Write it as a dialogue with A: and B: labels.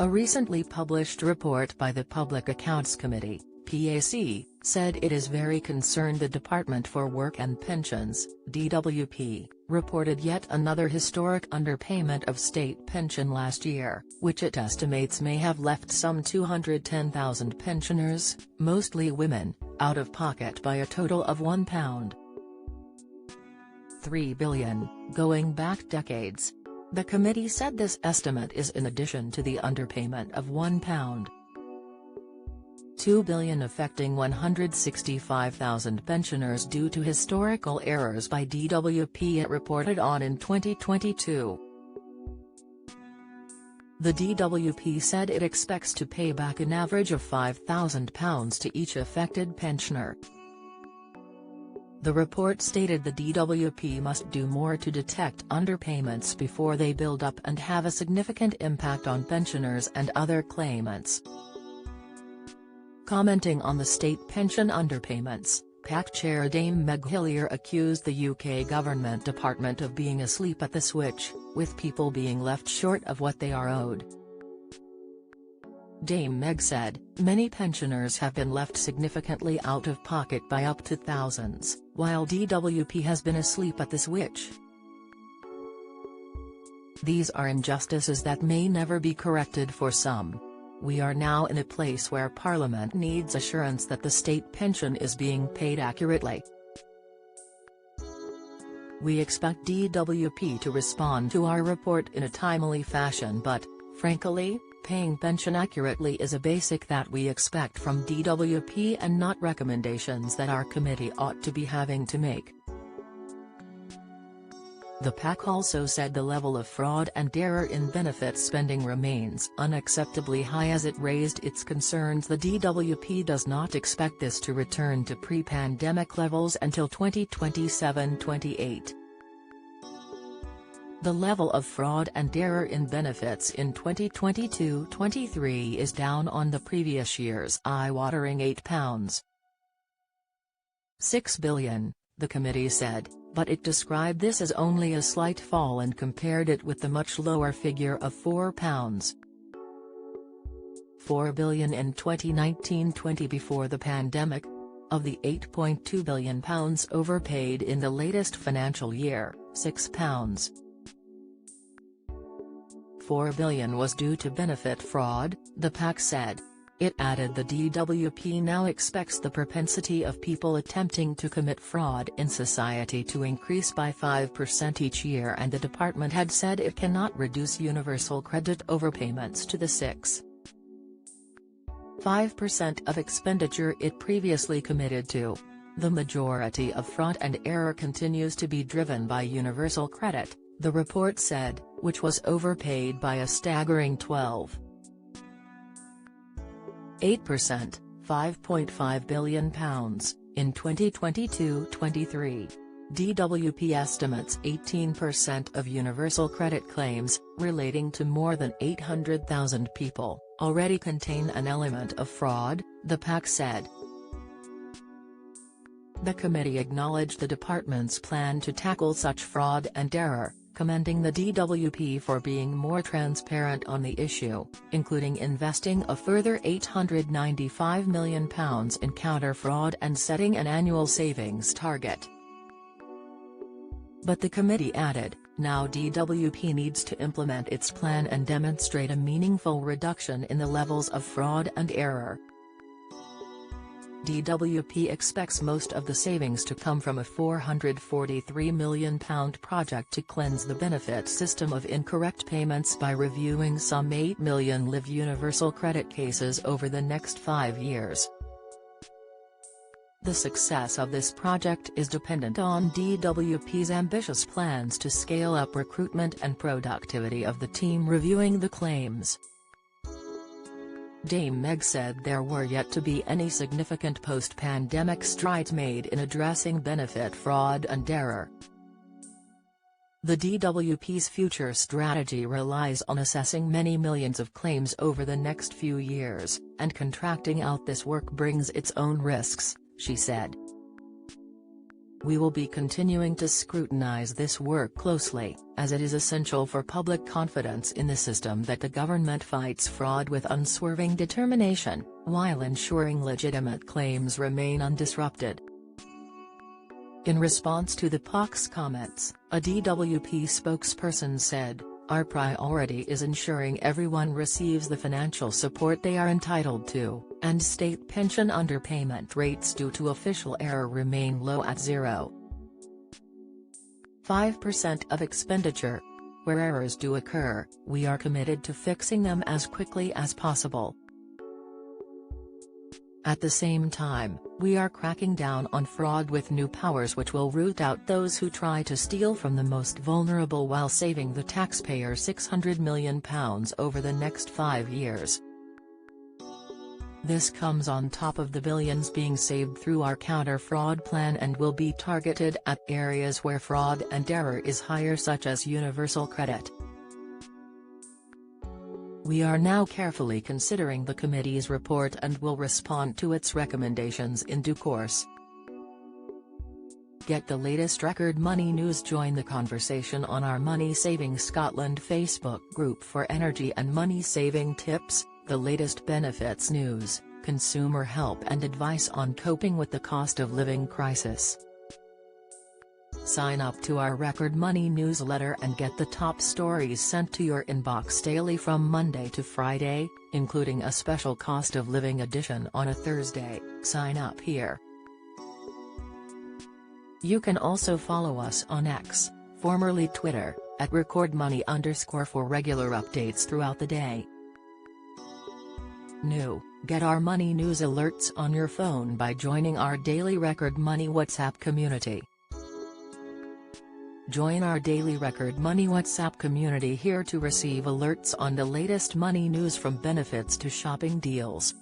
A: A recently published report by the Public Accounts Committee, PAC, said it is very concerned. The Department for Work and Pensions, DWP, reported yet another historic underpayment of state pension last year, which it estimates may have left some 210,000 pensioners, mostly women, out of pocket by a total of £1.3 billion, going back decades. The committee said this estimate is in addition to the underpayment of £1.2 billion affecting 165,000 pensioners due to historical errors by DWP it reported on in 2022. The DWP said it expects to pay back an average of £5,000 to each affected pensioner. The report stated the DWP must do more to detect underpayments before they build up and have a significant impact on pensioners and other claimants. Commenting on the state pension underpayments, PAC Chair Dame Meg Hillier accused the UK government department of being asleep at the switch, with people being left short of what they are owed. Dame Meg said, many pensioners have been left significantly out of pocket by up to thousands, while DWP has been asleep at the switch. These are injustices that may never be corrected for some. We are now in a place where Parliament needs assurance that the state pension is being paid accurately. We expect DWP to respond to our report in a timely fashion but, frankly, paying pension accurately is a basic that we expect from DWP and not recommendations that our committee ought to be having to make. The PAC also said the level of fraud and error in benefits spending remains unacceptably high as it raised its concerns. The DWP does not expect this to return to pre-pandemic levels until 2027-28. The level of fraud and error in benefits in 2022-23 is down on the previous year's eye-watering £8.6 billion, the committee said, but it described this as only a slight fall and compared it with the much lower figure of £4.4 billion in 2019-20 before the pandemic. Of the £8.2 billion overpaid in the latest financial year, £6.4 billion was due to benefit fraud, the PAC said. It added the DWP now expects the propensity of people attempting to commit fraud in society to increase by 5% each year, and the department had said it cannot reduce universal credit overpayments to the 6.5% of expenditure it previously committed to. The majority of fraud and error continues to be driven by universal credit, the report said, which was overpaid by a staggering 12.8%, £5.5 billion, in 2022-23. DWP estimates 18% of universal credit claims, relating to more than 800,000 people, already contain an element of fraud, the PAC said. The committee acknowledged the department's plan to tackle such fraud and error, commending the DWP for being more transparent on the issue, including investing a further £895 million in counter-fraud and setting an annual savings target. But the committee added, now DWP needs to implement its plan and demonstrate a meaningful reduction in the levels of fraud and error. DWP expects most of the savings to come from a £443 million project to cleanse the benefit system of incorrect payments by reviewing some 8 million live universal credit cases over the next 5 years. The success of this project is dependent on DWP's ambitious plans to scale up recruitment and productivity of the team reviewing the claims. Dame Meg said there were yet to be any significant post-pandemic strides made in addressing benefit fraud and error. The DWP's future strategy relies on assessing many millions of claims over the next few years, and contracting out this work brings its own risks, she said. We will be continuing to scrutinize this work closely, as it is essential for public confidence in the system that the government fights fraud with unswerving determination, while ensuring legitimate claims remain undisrupted. In response to the POC's comments, a DWP spokesperson said, "Our priority is ensuring everyone receives the financial support they are entitled to, and state pension underpayment rates due to official error remain low at 0.5% of expenditure. Where errors do occur, we are committed to fixing them as quickly as possible. At the same time, we are cracking down on fraud with new powers which will root out those who try to steal from the most vulnerable while saving the taxpayer £600 million over the next 5 years. This comes on top of the billions being saved through our counter-fraud plan and will be targeted at areas where fraud and error is higher, such as universal credit." We are now carefully considering the committee's report and will respond to its recommendations in due course. Get the latest Record Money news. Join the conversation on our Money Saving Scotland Facebook group for energy and money saving tips, the latest benefits news, consumer help and advice on coping with the cost of living crisis. Sign up to our Record Money newsletter and get the top stories sent to your inbox daily from Monday to Friday, including a special cost of living edition on a Thursday. Sign up here. You can also follow us on X, formerly Twitter, at @recordmoney_ for regular updates throughout the day. New: get our money news alerts on your phone by joining our daily Record Money WhatsApp community. Join our daily Record Money WhatsApp community here to receive alerts on the latest money news, from benefits to shopping deals.